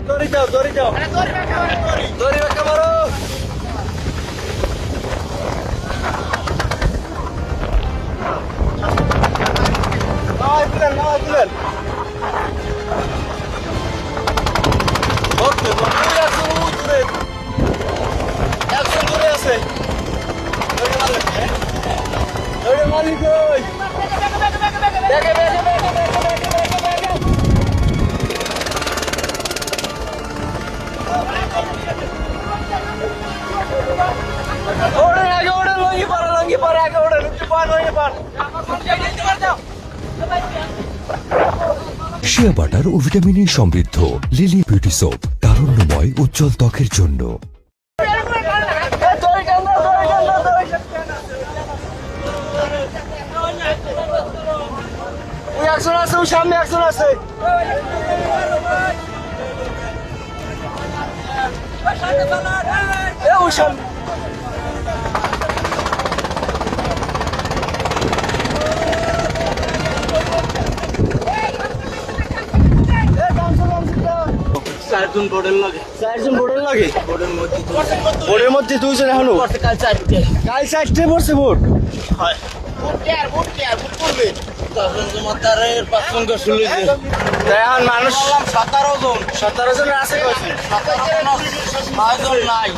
দড়ি যাও দড়ি যাও দড়ি বাঁকা মারো তুলেন তুলেন ওকে একশো দূরে আছে মালিক দেখে ওড়ে আগে ওড়ে লঙ্গি পারে আগে ওড়ে লুচি পান লঙ্গি পান শিয়া বাটার ও ভিটামিনে সমৃদ্ধ লিলি বিউটি সোপ তারুণ্যময় উজ্জ্বল ত্বকের জন্য। একজন আছে ওই সামনে একজন আছে ওই সামনে চারজন বোর্ডের লাগে বোর্ডের মধ্যে দুইজন এখনো কাল চারটে কাল 4টে পড়ছে বোর্ড হয় ভোট করবে তখন তোমার তারের 5 জন শুনলে এখন মানুষ 17 জন আছে কইছে 5 জন নাই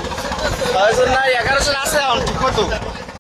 6 জন নাই 11 জন আছে এখন ঠিক মতো